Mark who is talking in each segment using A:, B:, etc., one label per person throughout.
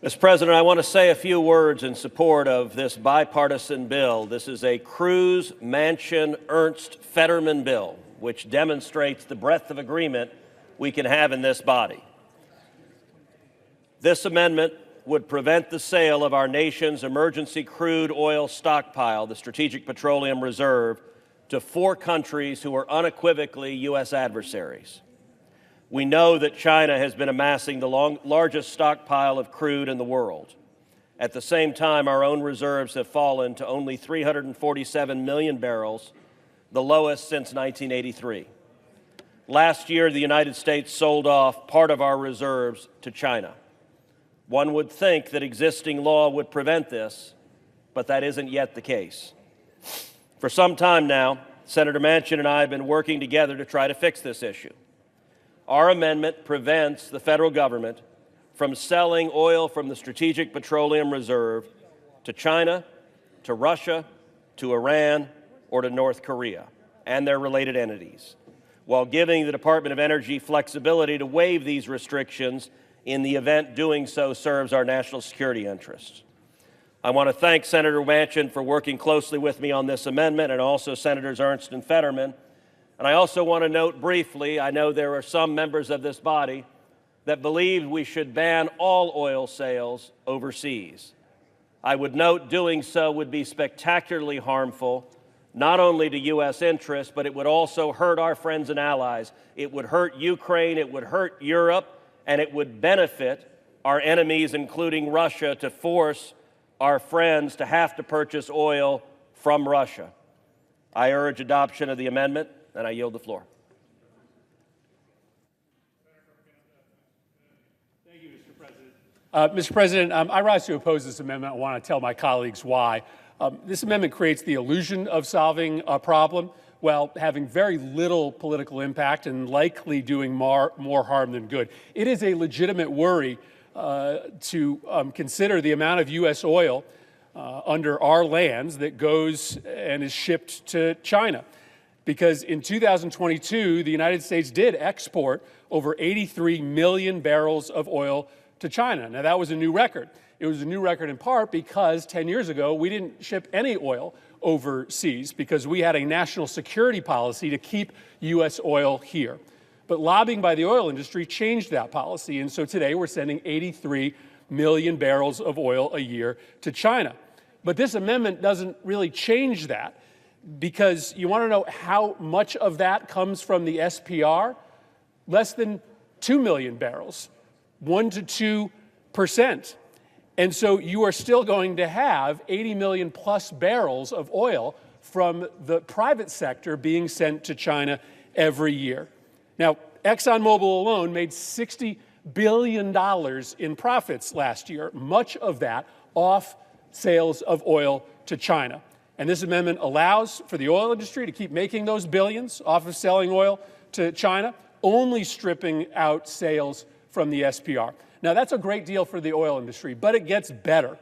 A: Mr. President, I want to say a few words in support of this bipartisan bill. This is a Cruz, Manchin, Ernst, Fetterman bill, which demonstrates the breadth of agreement we can have in this body. This amendment would prevent the sale of our nation's emergency crude oil stockpile, the Strategic Petroleum Reserve, to 4 countries who are unequivocally U.S. adversaries. We know that China has been amassing the largest stockpile of crude in the world. At the same time, our own reserves have fallen to only 347 million barrels, the lowest since 1983. Last year, the United States sold off part of our reserves to China. One would think that existing law would prevent this, but that isn't yet the case. For some time now, Senator Manchin and I have been working together to try to fix this issue. Our amendment prevents the federal government from selling oil from the Strategic Petroleum Reserve to China, to Russia, to Iran, or to North Korea and their related entities, while giving the Department of Energy flexibility to waive these restrictions in the event doing so serves our national security interests. I want to thank Senator Manchin for working closely with me on this amendment, and also Senators Ernst and Fetterman. And I also want to note briefly, I know there are some members of this body that believe we should ban all oil sales overseas. I would note doing so would be spectacularly harmful, not only to U.S. interests, but it would also hurt our friends and allies. It would hurt Ukraine, it would hurt Europe, and it would benefit our enemies, including Russia, to force our friends to have to purchase oil from Russia. I urge adoption of the amendment, and I yield the floor.
B: Thank you, Mr. President. Mr. President, I rise to oppose this amendment. I want to tell my colleagues why. This amendment creates the illusion of solving a problem while having very little political impact and likely doing more harm than good. It is a legitimate worry to consider the amount of U.S. oil under our lands that goes and is shipped to China. Because in 2022, the United States did export over 83 million barrels of oil to China. Now, that was a new record. It was a new record in part because 10 years ago, we didn't ship any oil overseas because we had a national security policy to keep U.S. oil here. But lobbying by the oil industry changed that policy, and so today we're sending 83 million barrels of oil a year to China. But this amendment doesn't really change that, because you want to know how much of that comes from the SPR? Less than 2 million barrels, 1 to 2%. And so you are still going to have 80 million plus barrels of oil from the private sector being sent to China every year. Now, ExxonMobil alone made $60 billion in profits last year, much of that off sales of oil to China. And this amendment allows for the oil industry to keep making those billions off of selling oil to China, only stripping out sales from the SPR. Now, that's a great deal for the oil industry, but it gets better.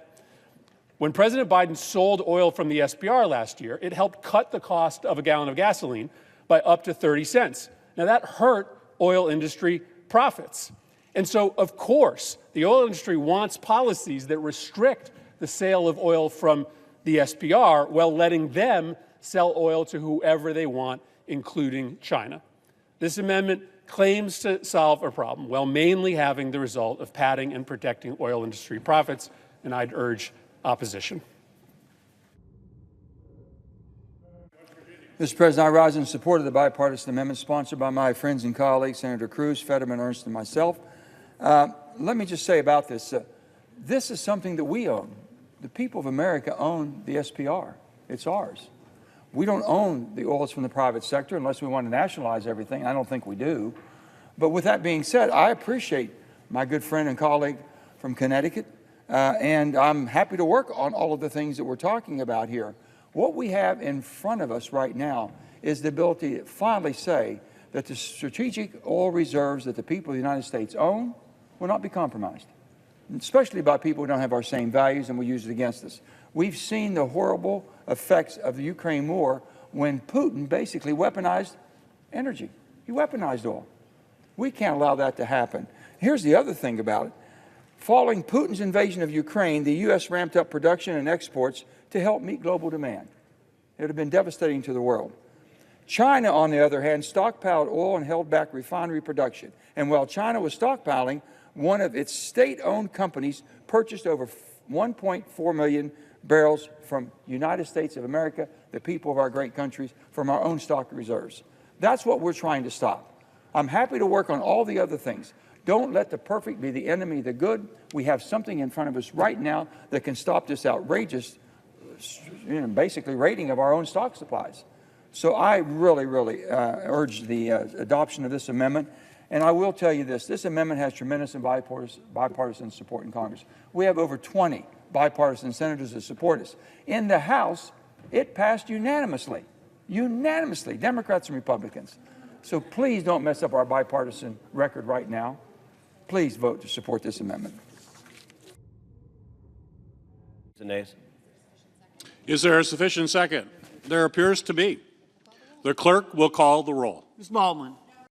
B: When President Biden sold oil from the SPR last year, it helped cut the cost of a gallon of gasoline by up to 30 cents. Now, that hurt oil industry profits. And so, of course, the oil industry wants policies that restrict the sale of oil from the SPR while letting them sell oil to whoever they want, including China. This amendment claims to solve a problem while mainly having the result of padding and protecting oil industry profits, and I'd urge opposition.
C: Mr. President, I rise in support of the bipartisan amendment sponsored by my friends and colleagues, Senator Cruz, Fetterman, Ernst, and myself. Let me just say about this, this is something that we own. The people of America own the SPR. It's ours. We don't own the oils from the private sector unless we want to nationalize everything. I don't think we do. But with that being said, I appreciate my good friend and colleague from Connecticut, and I'm happy to work on all of the things that we're talking about here. What we have in front of us right now is the ability to finally say that the strategic oil reserves that the people of the United States own will not be compromised, especially by people who don't have our same values and will use it against us. We've seen the horrible effects of the Ukraine war when Putin basically weaponized energy. He weaponized oil. We can't allow that to happen. Here's the other thing about it. Following Putin's invasion of Ukraine, the U.S. ramped up production and exports to help meet global demand. It would have been devastating to the world. China, on the other hand, stockpiled oil and held back refinery production. And while China was stockpiling, one of its state-owned companies purchased over 1.4 million barrels from United States of America, the people of our great countries, from our own stock reserves. That's what we're trying to stop. I'm happy to work on all the other things. Don't let the perfect be the enemy of the good. We have something in front of us right now that can stop this outrageous, basically raiding of our own stock supplies. So I really urge the adoption of this amendment. And I will tell you this amendment has tremendous and bipartisan support in Congress. We have over 20 bipartisan senators that support us. In the House, it passed unanimously, Democrats and Republicans. So please don't mess up our bipartisan record right now. Please vote to support this amendment.
D: Is there a sufficient second? There appears to be. The clerk will call the roll.
E: Ms. Baldwin.